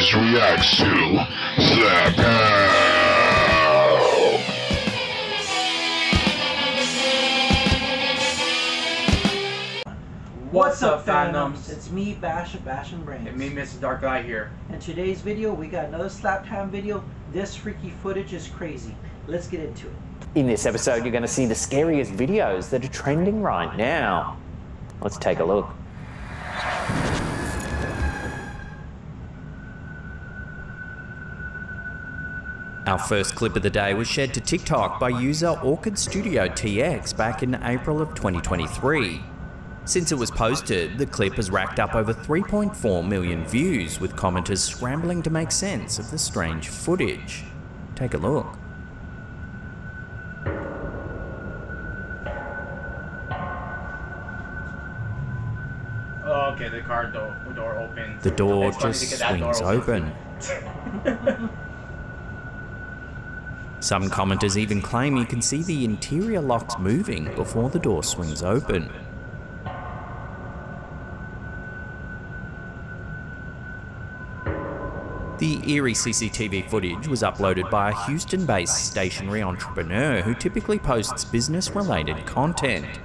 Please react to Slap Help. What's up, fandoms? It's me, Bash of Bash and Brains. And me, Mr. Dark Eye here. In today's video, we got another slap cam video. This freaky footage is crazy. Let's get into it. In this episode, you're going to see the scariest videos that are trending right now. Let's take a look. Our first clip of the day was shared to TikTok by user Orchid Studio TX back in April of 2023. Since it was posted, the clip has racked up over 3.4 million views, with commenters scrambling to make sense of the strange footage. Take a look. Oh, okay, the car door opens. The door just swings open. Some commenters even claim you can see the interior locks moving before the door swings open. The eerie CCTV footage was uploaded by a Houston-based stationery entrepreneur who typically posts business-related content.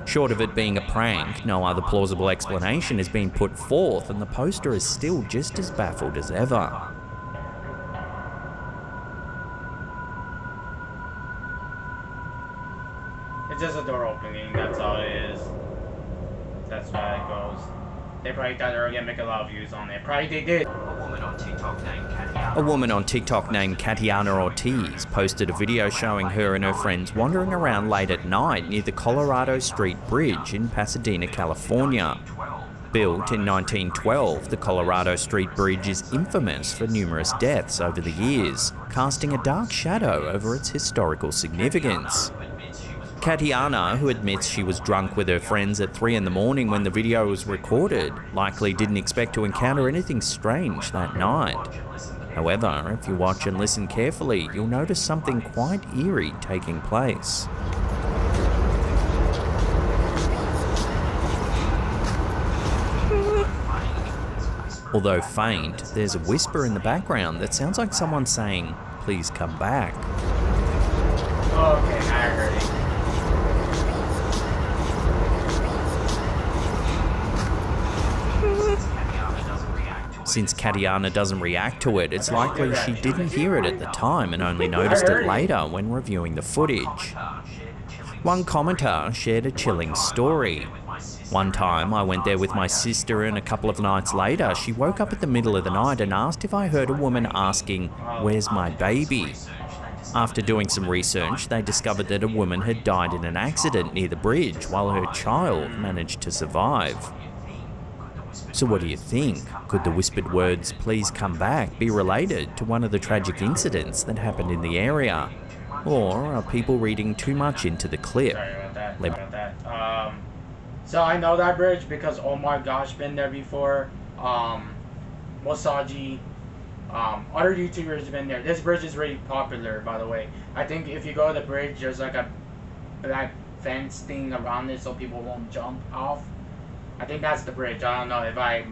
Short of it being a prank, no other plausible explanation has been put forth, and the poster is still just as baffled as ever. It's just a door opening, that's all it is. That's why it goes. They probably thought they were gonna make a lot of views on it. Probably they did. A woman on TikTok named Katiana Ortiz posted a video showing her and her friends wandering around late at night near the Colorado Street Bridge in Pasadena, California. Built in 1912, the Colorado Street Bridge is infamous for numerous deaths over the years, casting a dark shadow over its historical significance. Katiana, who admits she was drunk with her friends at 3 in the morning when the video was recorded, likely didn't expect to encounter anything strange that night. However, if you watch and listen carefully, you'll notice something quite eerie taking place. Although faint, there's a whisper in the background that sounds like someone saying, "Please come back." Oh, okay, I heard it. Since Katiana doesn't react to it, it's likely she didn't hear it at the time and only noticed it later when reviewing the footage. One commenter shared a chilling story. One time I went there with my sister, and a couple of nights later she woke up at the middle of the night and asked if I heard a woman asking, "Where's my baby?" After doing some research, they discovered that a woman had died in an accident near the bridge while her child managed to survive. So what do you think? Could the whispered words, "Please come back," be related to one of the tragic incidents that happened in the area? Or are people reading too much into the clip? Sorry about that. So I know that bridge because oh my gosh, been there before. Mosaji, other YouTubers have been there. This bridge is really popular, by the way. I think if you go to the bridge, there's like a black fence thing around it so people won't jump off. I think that's the bridge. I don't know if I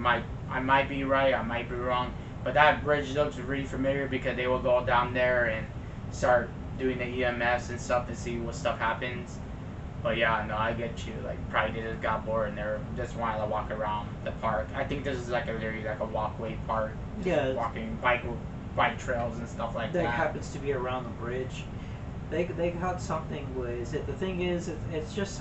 might be right, I might be wrong, but that bridge looks really familiar because they will go down there and start doing the EMS and stuff to see what stuff happens. But yeah, no, I get you. Like, probably they just got bored and they're just wanting to walk around the park. I think this is like literally like a walkway park. Yeah. Walking bike trails and stuff like that. That happens to be around the bridge. They got something with it. The thing is, it just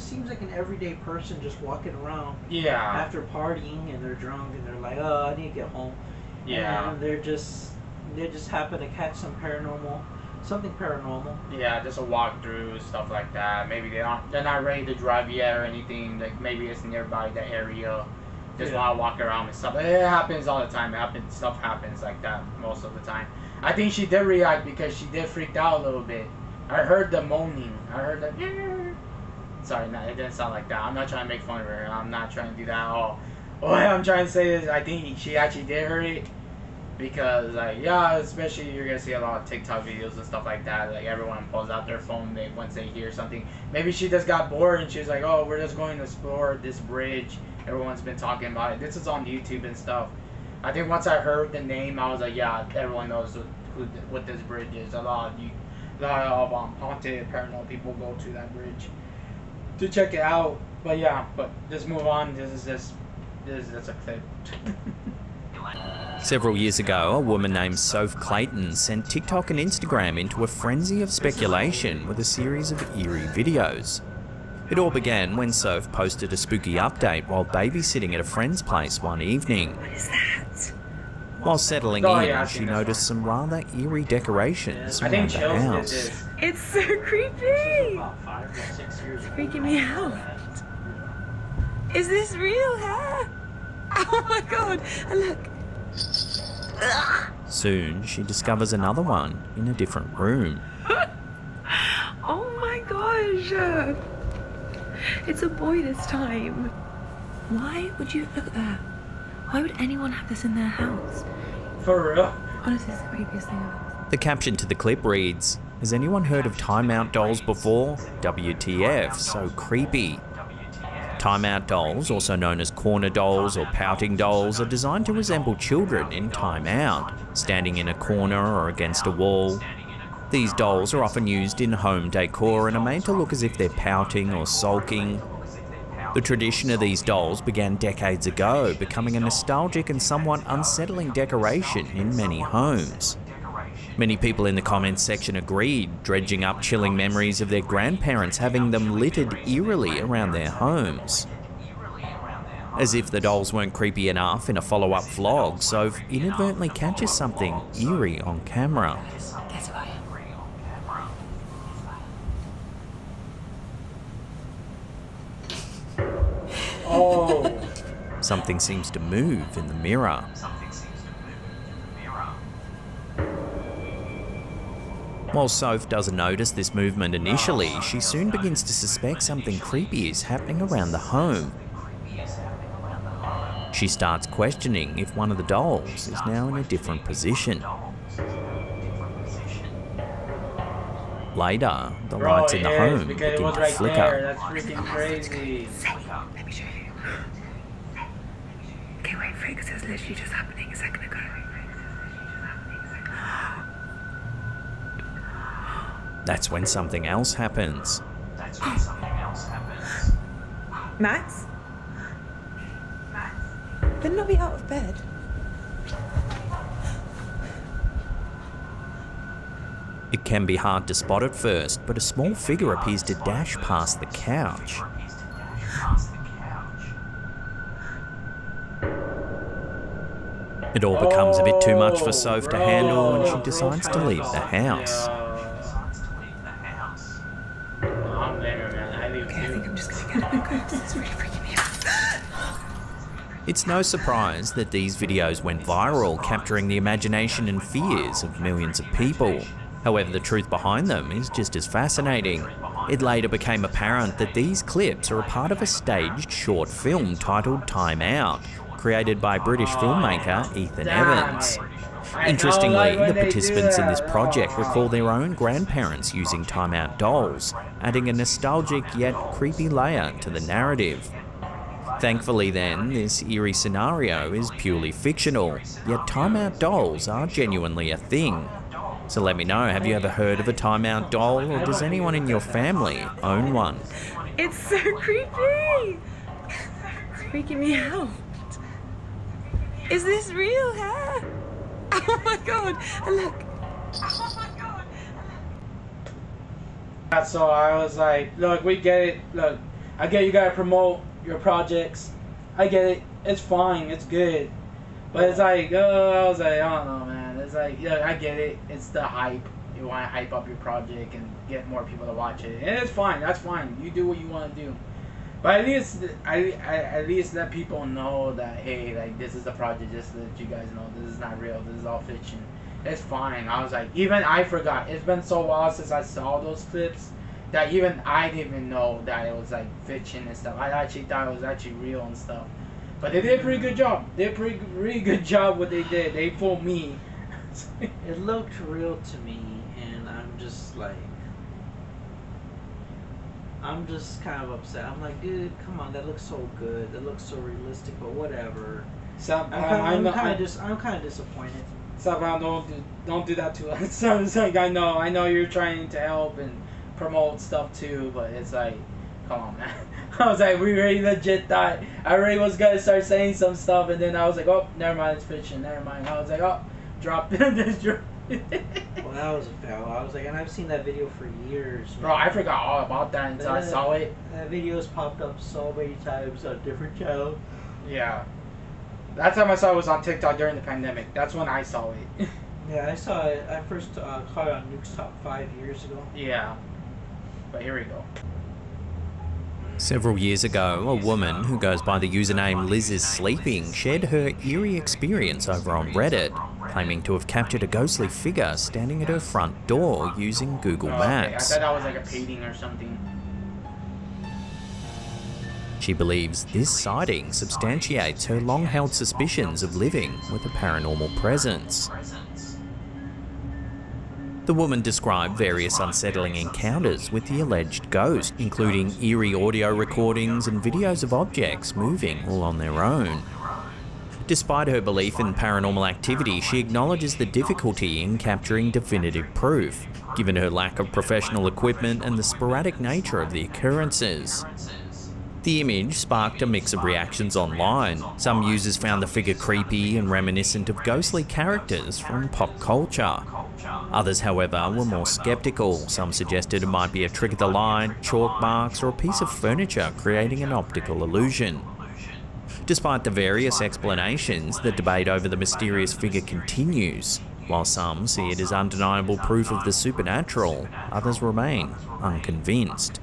seems like an everyday person just walking around. Yeah. After partying and they're drunk and they're like, "Oh, I need to get home." Yeah. And they just happen to catch something paranormal. Yeah, just a walkthrough, stuff like that. Maybe they're not ready to drive yet or anything. Like maybe it's nearby the area. Just want to walk around and stuff. It happens all the time. Stuff happens like that most of the time. I think she did react because she did freak out a little bit. I heard the moaning. I heard the. Sorry, no, it didn't sound like that. I'm not trying to make fun of her. I'm not trying to do that at all. What I'm trying to say is, I think she actually did hear it. Because, like, yeah, especially you're going to see a lot of TikTok videos and stuff like that. Like, everyone pulls out their phone once they hear something. Maybe she just got bored and she was like, oh, we're just going to explore this bridge. Everyone's been talking about it. This is on YouTube and stuff. I think once I heard the name, I was like, yeah, everyone knows what this bridge is. A lot of haunted, paranormal people go to that bridge to check it out. But yeah, but let's move on. This is a clip. Several years ago, a woman named Soph Clayton sent TikTok and Instagram into a frenzy of speculation with a series of eerie videos. It all began when Soph posted a spooky update while babysitting at a friend's place one evening. What is that? While settling in, she noticed some rather eerie decorations around the house. It's so creepy! It's freaking me out. Is this real hair? Oh my god! And look. Ugh. Soon, she discovers another one in a different room. Oh my gosh! It's a boy this time. Why would you look at that? Why would anyone have this in their house? For real? Honestly, it's the creepiest thing ever. The caption to the clip reads, "Has anyone heard of timeout dolls before? WTF, so creepy." Timeout dolls, also known as corner dolls or pouting dolls, are designed to resemble children in timeout, standing in a corner or against a wall. These dolls are often used in home decor and are made to look as if they're pouting or sulking. The tradition of these dolls began decades ago, becoming a nostalgic and somewhat unsettling decoration in many homes. Many people in the comments section agreed, dredging up chilling memories of their grandparents having them littered eerily around their homes. As if the dolls weren't creepy enough, in a follow-up vlog, Soph inadvertently catches something eerie on camera. That's why. Oh. Something seems to move in the mirror. While Soph doesn't notice this movement initially, she soon begins to suspect something creepy is happening around the home. She starts questioning if one of the dolls is now in a different position. Later, the lights in the home begin to flicker. That's freaking crazy. Let me show you. Okay, wait for it because it was literally just happening a second ago. That's when something else happens. Max? Better not be out of bed. It can be hard to spot at first, but a small figure appears to dash past the couch. It all becomes a bit too much for Soph to handle, and she decides to leave the house. Okay, I think I'm just gonna get up and go. This is really freaking me out. It's no surprise that these videos went viral, capturing the imagination and fears of millions of people. However, the truth behind them is just as fascinating. It later became apparent that these clips are a part of a staged short film titled Time Out, created by British filmmaker Ethan Evans. Interestingly, the participants in this project recall their own grandparents using timeout dolls, adding a nostalgic yet creepy layer to the narrative. Thankfully then, this eerie scenario is purely fictional, yet timeout dolls are genuinely a thing. So let me know, have you ever heard of a timeout doll, or does anyone in your family own one? It's so creepy! It's freaking me out. Is this real hair? Oh my god! And look. Oh my god! So I was like, look, we get it. Look, I get you gotta promote your projects. I get it. It's fine. It's good. But it's like, I was like, I don't know, man. It's like, yeah, I get it. It's the hype. You want to hype up your project and get more people to watch it, and it's fine. That's fine. You do what you want to do. But at least, at least let people know that, hey, like, this is the project. Just to let you guys know, this is not real. This is all fiction. It's fine. I was like, even I forgot. It's been so long since I saw those clips that even I didn't even know that it was like fiction and stuff. I actually thought it was actually real and stuff. But they did a pretty good job. They did a really good job what they did. They fooled me. It looked real to me, and I'm just like, I'm just kind of upset. I'm like, dude, come on, that looks so good. That looks so realistic, but whatever. I'm kind of disappointed. Somehow don't do that to us. So it's like I know you're trying to help and promote stuff too, but it's like, come on, man. I was like, we really legit thought I really was gonna start saying some stuff, and then I was like, oh, never mind, it's fiction, never mind. I was like, oh, drop it. Well, that was a fail. I was like, and I've seen that video for years. Man. Bro, I forgot all about that until I saw it. That video's popped up so many times on different channels. Yeah. That time I saw it was on TikTok during the pandemic. That's when I saw it. Yeah, I saw it. I first caught it on Nuke's Top 5 years ago. Yeah. But here we go. Several years ago, a woman who goes by the username Liz is Sleeping shared her eerie experience over on Reddit, claiming to have captured a ghostly figure standing at her front door using Google Maps. Okay. I thought that was like a painting or something. She believes this sighting substantiates her long-held suspicions of living with a paranormal presence. The woman described various unsettling encounters with the alleged ghost, including eerie audio recordings and videos of objects moving all on their own. Despite her belief in paranormal activity, she acknowledges the difficulty in capturing definitive proof, given her lack of professional equipment and the sporadic nature of the occurrences. The image sparked a mix of reactions online. Some users found the figure creepy and reminiscent of ghostly characters from pop culture. Others, however, were more skeptical. Some suggested it might be a trick of the light, chalk marks, or a piece of furniture creating an optical illusion. Despite the various explanations, the debate over the mysterious figure continues. While some see it as undeniable proof of the supernatural, others remain unconvinced.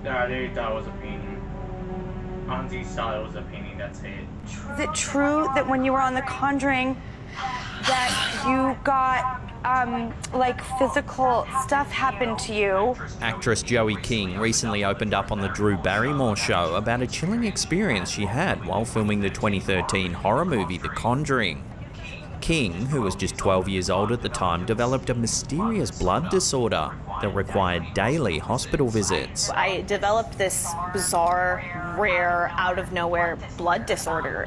Yeah, they thought it was a painting. Anzi saw it was a painting, that's it. Is it true that when you were on The Conjuring that you got, like, physical stuff happened to you? Actress Joey King recently opened up on the Drew Barrymore show about a chilling experience she had while filming the 2013 horror movie The Conjuring. King, who was just 12 years old at the time, developed a mysterious blood disorder that required daily hospital visits. I developed this bizarre, rare, out-of-nowhere blood disorder,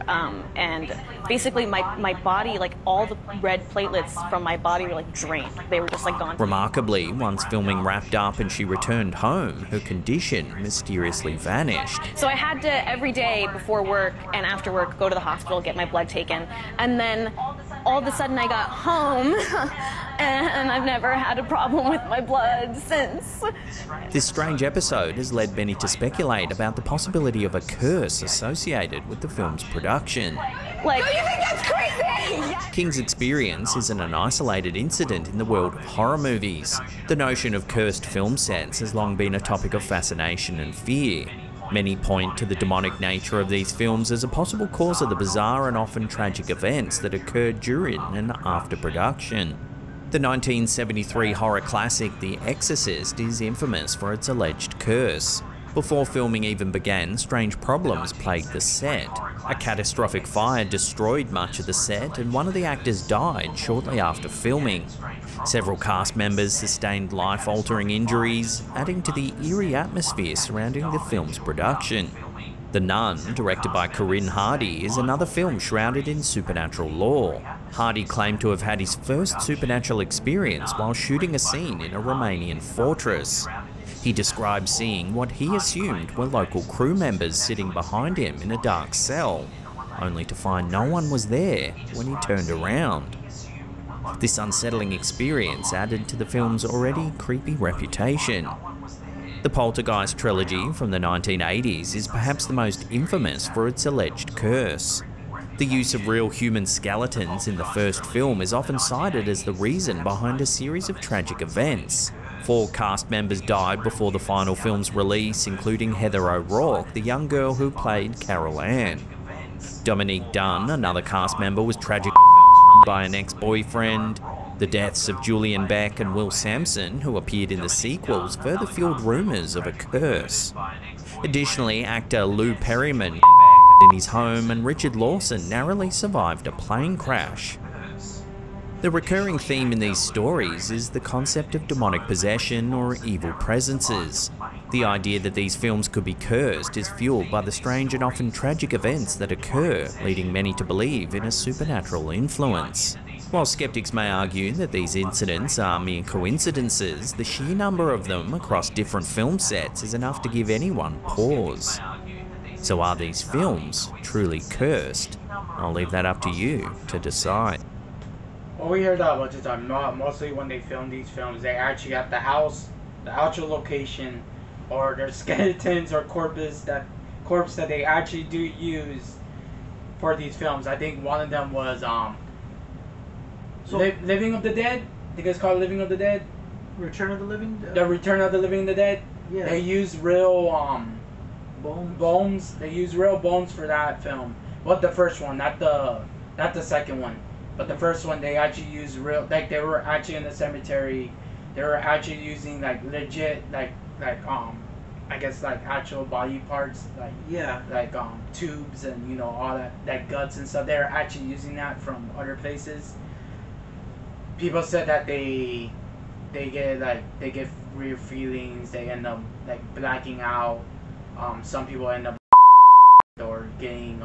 and basically my body, like all the red platelets from my body were like drained. They were just like gone. Remarkably, once filming wrapped up and she returned home, her condition mysteriously vanished. So I had to, every day before work and after work, go to the hospital, get my blood taken, and then all of a sudden I got home and I've never had a problem with my blood since. This strange episode has led many to speculate about the possibility of a curse associated with the film's production. Like, do you think that's crazy? King's experience isn't an isolated incident in the world of horror movies. The notion of cursed film sets has long been a topic of fascination and fear. Many point to the demonic nature of these films as a possible cause of the bizarre and often tragic events that occurred during and after production. The 1973 horror classic The Exorcist is infamous for its alleged curse. Before filming even began, strange problems plagued the set. A catastrophic fire destroyed much of the set, and one of the actors died shortly after filming. Several cast members sustained life-altering injuries, adding to the eerie atmosphere surrounding the film's production. The Nun, directed by Corinne Hardy, is another film shrouded in supernatural lore. Hardy claimed to have had his first supernatural experience while shooting a scene in a Romanian fortress. He described seeing what he assumed were local crew members sitting behind him in a dark cell, only to find no one was there when he turned around. This unsettling experience added to the film's already creepy reputation. The Poltergeist trilogy from the 1980s is perhaps the most infamous for its alleged curse. The use of real human skeletons in the first film is often cited as the reason behind a series of tragic events. 4 cast members died before the final film's release, including Heather O'Rourke, the young girl who played Carol Ann. Dominique Dunn, another cast member, was tragically by an ex-boyfriend. The deaths of Julian Beck and Will Sampson, who appeared in the sequels, further fueled rumours of a curse. Additionally, actor Lou Perryman in his home, and Richard Lawson narrowly survived a plane crash. The recurring theme in these stories is the concept of demonic possession or evil presences. The idea that these films could be cursed is fueled by the strange and often tragic events that occur, leading many to believe in a supernatural influence. While skeptics may argue that these incidents are mere coincidences, the sheer number of them across different film sets is enough to give anyone pause. So are these films truly cursed? I'll leave that up to you to decide. Well, we hear that a bunch of times. Mostly when they film these films, they actually have the house, the actual location, or their skeletons or corpse that they actually do use for these films. I think one of them was Living of the Dead. I think it's called Living of the Dead. Return of the Living. The Return of the Living the Dead. Yeah. They use real bones. They use real bones for that film. But the first one, not the second one. But the first one, they actually used real, like they were actually in the cemetery. They were actually using like legit, I guess like actual body parts, like tubes and, you know, all that, like guts and stuff. They're actually using that from other places. People said that they get real feelings. They end up like blacking out. Some people end up or getting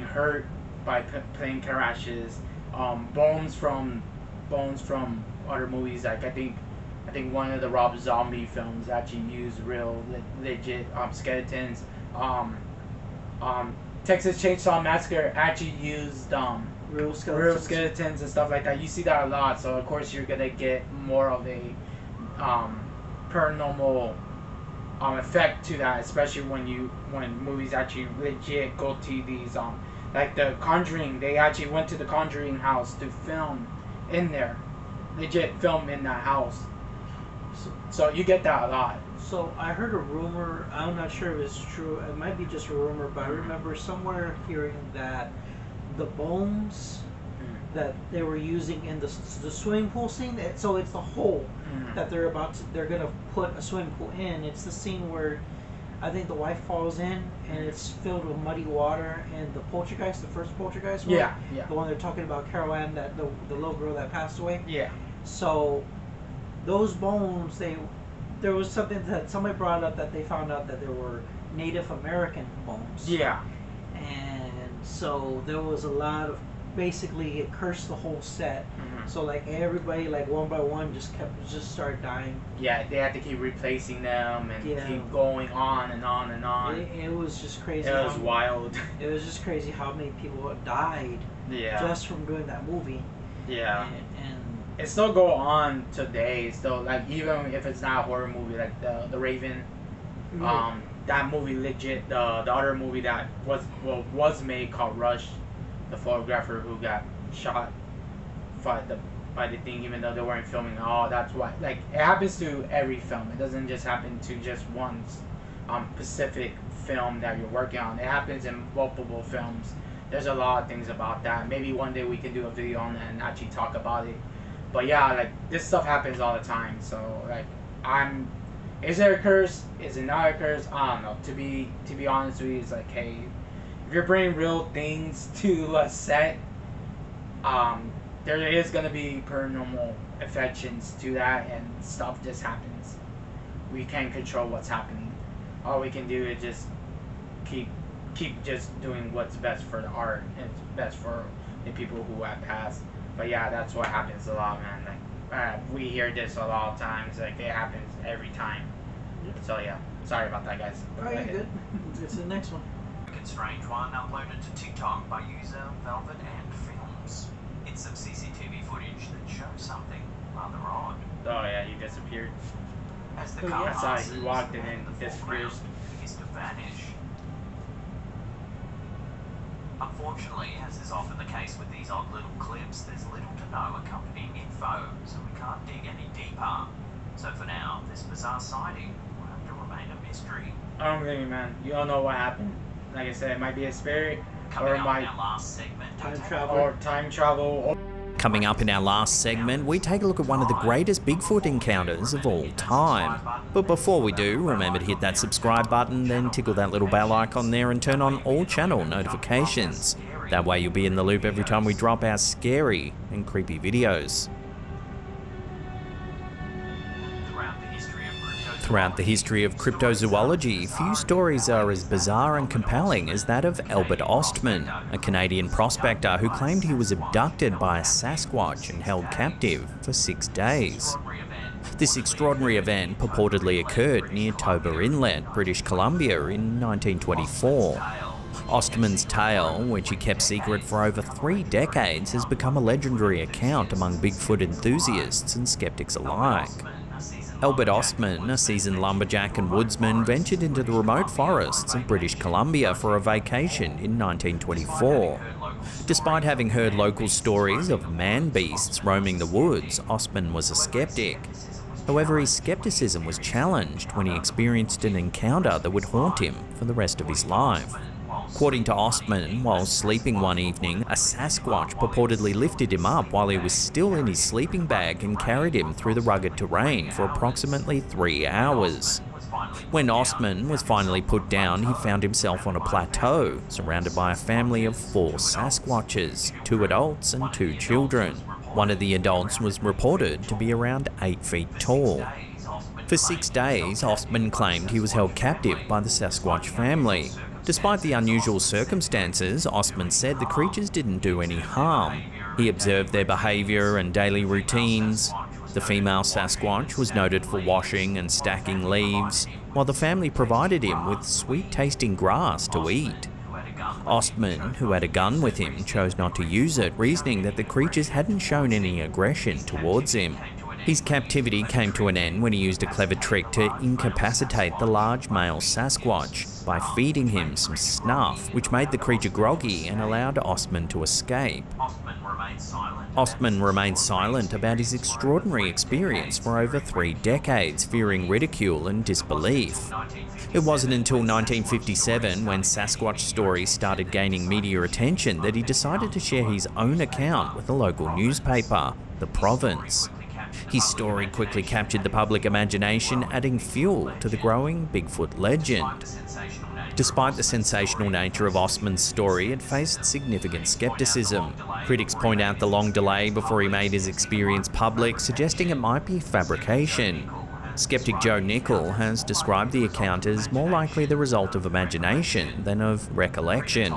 hurt by plane crashes. Bones from other movies, like I think one of the Rob Zombie films actually used real legit skeletons. Texas Chainsaw Massacre actually used real skeletons and stuff like that. You see that a lot, so of course you're gonna get more of a paranormal effect to that, especially when movies actually legit go to these like The Conjuring. They actually went to the Conjuring house to film in there, legit film in that house. So you get that a lot. So I heard a rumor, I'm not sure if it's true, it might be just a rumor, but I remember somewhere hearing that the bones that they were using in the swimming pool scene, so it's the hole that they're gonna put a swimming pool in. It's the scene where I think the wife falls in and it's filled with muddy water, and the poltergeist, the first poltergeist one, the one they're talking about, Carol Ann, that the little girl that passed away. Yeah. So those bones, there was something that somebody brought up that they found out that there were Native American bones. Yeah. And so there was a lot of, basically it cursed the whole set. So like everybody, like one by one, just started dying. Yeah, they had to keep replacing them and keep going on and on and on. It was just crazy. It was wild. It was just crazy how many people died. Yeah. Just from doing that movie. Yeah. And it still go on today. Still, like, even if it's not a horror movie, like the Raven. That movie legit. The other movie that was made called Rush, the photographer who got shot by the thing, even though they weren't filming. Oh, that's why. Like, it happens to every film. It doesn't just happen to just one specific film that you're working on. It happens in multiple films. There's a lot of things about that. Maybe one day we can do a video on that and actually talk about it. But yeah, like, this stuff happens all the time. So like, is there a curse? Is it not a curse? I don't know. To be honest with you, it's like, hey, if you're bringing real things to a set, there is gonna be paranormal affections to that, and stuff just happens. We can't control what's happening. All we can do is just keep just doing what's best for the art and best for the people who have passed. But yeah, that's what happens a lot, man. Like, we hear this a lot of times. Like, it happens every time. So yeah, sorry about that, guys. Oh, you're good. It's the next one. Strange one uploaded to TikTok by user Velvet and Films. It's some CCTV footage that shows something rather odd. Oh yeah, he disappeared. As the car passes, he walked in and disappeared. Begins to vanish. Unfortunately, as is often the case with these odd little clips, there's little to no accompanying info, so we can't dig any deeper. So for now, this bizarre sighting will have to remain a mystery. I don't think, man. You don't know what happened. Like I said, it might be a spirit, or it might time travel. Coming up in our last segment, we take a look at one of the greatest Bigfoot encounters of all time. But before we do, remember to hit that subscribe button, then tickle that little bell icon there and turn on all channel notifications. That way you'll be in the loop every time we drop our scary and creepy videos. Throughout the history of cryptozoology, few stories are as bizarre and compelling as that of Albert Ostman, a Canadian prospector who claimed he was abducted by a Sasquatch and held captive for 6 days. This extraordinary event purportedly occurred near Toba Inlet, British Columbia in 1924. Ostman's tale, which he kept secret for over 3 decades, has become a legendary account among Bigfoot enthusiasts and skeptics alike. Albert Ostman, a seasoned lumberjack and woodsman, ventured into the remote forests of British Columbia for a vacation in 1924. Despite having heard local stories of man-beasts roaming the woods, Ostman was a skeptic. However, his skepticism was challenged when he experienced an encounter that would haunt him for the rest of his life. According to Ostman, while sleeping one evening, a Sasquatch purportedly lifted him up while he was still in his sleeping bag and carried him through the rugged terrain for approximately 3 hours. When Ostman was finally put down, he found himself on a plateau, surrounded by a family of 4 Sasquatches, 2 adults and 2 children. One of the adults was reported to be around 8 feet tall. For 6 days, Ostman claimed he was held captive by the Sasquatch family. Despite the unusual circumstances, Ostman said the creatures didn't do any harm. He observed their behaviour and daily routines. The female Sasquatch was noted for washing and stacking leaves, while the family provided him with sweet-tasting grass to eat. Ostman, who had a gun with him, chose not to use it, reasoning that the creatures hadn't shown any aggression towards him. His captivity came to an end when he used a clever trick to incapacitate the large male Sasquatch by feeding him some snuff, which made the creature groggy and allowed Ostman to escape. Ostman remained silent about his extraordinary experience for over 3 decades, fearing ridicule and disbelief. It wasn't until 1957, when Sasquatch stories started gaining media attention, that he decided to share his own account with a local newspaper, The Province. His story quickly captured the public imagination, adding fuel to the growing Bigfoot legend. Despite the sensational nature of Ostman's story, it faced significant skepticism. Critics point out the long delay before he made his experience public, suggesting it might be fabrication. Skeptic Joe Nickel has described the account as more likely the result of imagination than of recollection.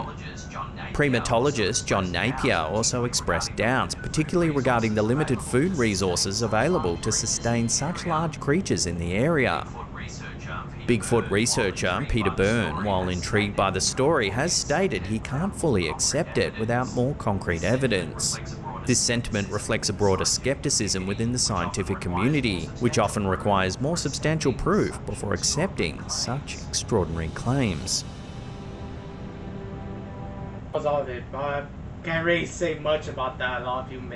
Primatologist John Napier also expressed doubts, particularly regarding the limited food resources available to sustain such large creatures in the area. Bigfoot researcher Peter Byrne, while intrigued by the story, has stated he can't fully accept it without more concrete evidence. This sentiment reflects a broader skepticism within the scientific community, which often requires more substantial proof before accepting such extraordinary claims. Was all of it, but I can't really say much about that. A lot of people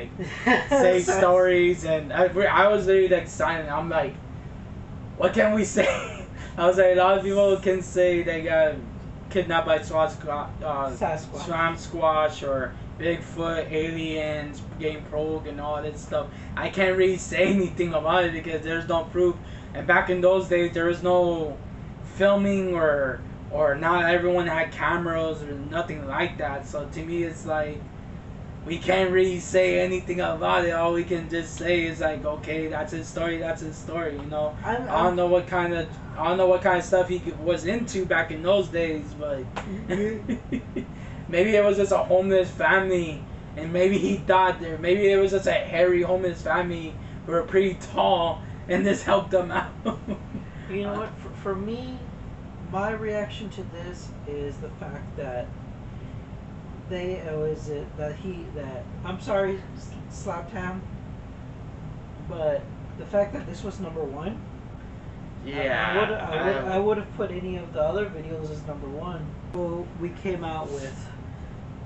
say stories, and I was really like silent. I'm like, what can we say? I was like, a lot of people can say they got kidnapped by Sasquatch or Bigfoot, aliens, game probe, and all that stuff. I can't really say anything about it because there's no proof. And back in those days, there was no filming or not everyone had cameras or nothing like that. So to me, it's like we can't really say anything about it. All we can just say is like, okay, that's his story. That's his story. You know, I don't know what kind of stuff he was into back in those days, but maybe it was just a homeless family, and maybe he died there. Maybe it was just a hairy homeless family who were pretty tall, and this helped them out. You know what? For me, my reaction to this is the fact that I'm sorry, Slaptown, but the fact that this was #1. Yeah. I would have put any of the other videos as #1. Well, we came out with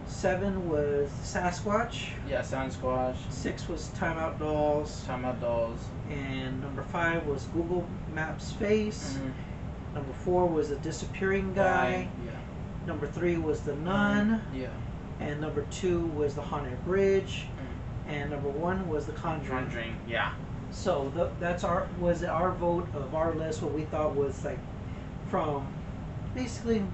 7 was Sasquatch. Yeah, Sasquatch. 6 was Timeout Dolls. And #5 was Google Maps face. Mm-hmm. #4 was the disappearing guy. Yeah. #3 was the nun. Yeah. And #2 was the haunted bridge. And #1 was the Conjuring. Yeah. So that's our vote of our list. What we thought was like from basically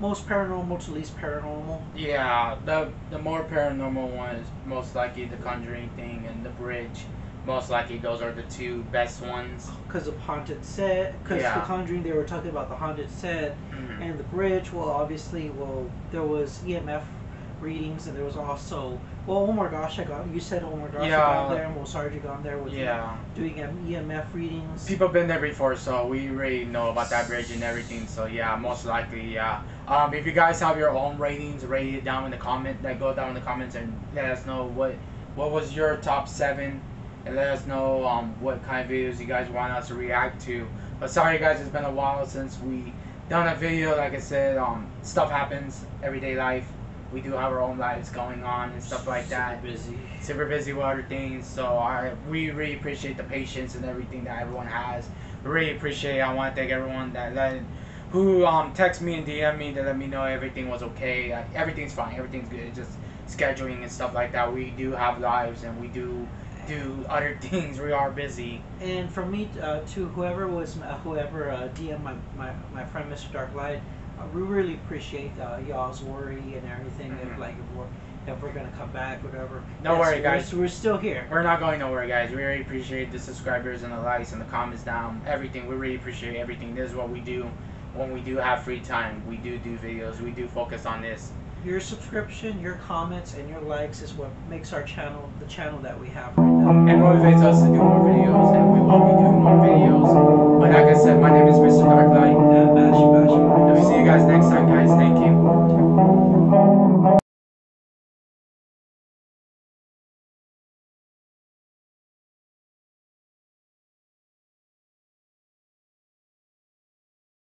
most paranormal to least paranormal. Yeah, the more paranormal one is most likely the Conjuring thing and the bridge. Most likely those are the two best ones. Because of haunted set, because Yeah. the Conjuring, they were talking about the haunted set, and the bridge. Well, obviously, there was EMF readings, and there was also, well, oh my gosh, you said oh my gosh, I got there, and well, Sarge gone there with doing EMF readings. People been there before, so we really know about that bridge and everything. So yeah, most likely, yeah. If you guys have your own ratings, rate it down in the go down in the comments and let us know what was your top 7. And let us know what kind of videos you guys want us to react to. But sorry guys, it's been a while since we done a video. Like I said, stuff happens, everyday life. We do have our own lives going on and stuff like that. Super busy with other things. So we really appreciate the patience and everything that everyone has. We really appreciate it. I want to thank everyone who text me and DM me to let me know everything was okay. Everything's fine. Everything's good. It's just scheduling and stuff like that. We do have lives and we do other things. We are busy. And from me to whoever DM my friend Mr. Darklight, we really appreciate y'all's worry and everything. If we're gonna come back, whatever. Don't worry, guys. We're still here. We're not going nowhere, guys. We really appreciate the subscribers and the likes and the comments down. Everything. We really appreciate everything. This is what we do when we do have free time. We do videos. We do focus on this. Your subscription, your comments, and your likes is what makes our channel the channel that we have right now. And motivates us to do more videos, and we will be doing more videos. But like I said, my name is Mr. Darklight. Bash. And we see you guys next time, guys. Thank you.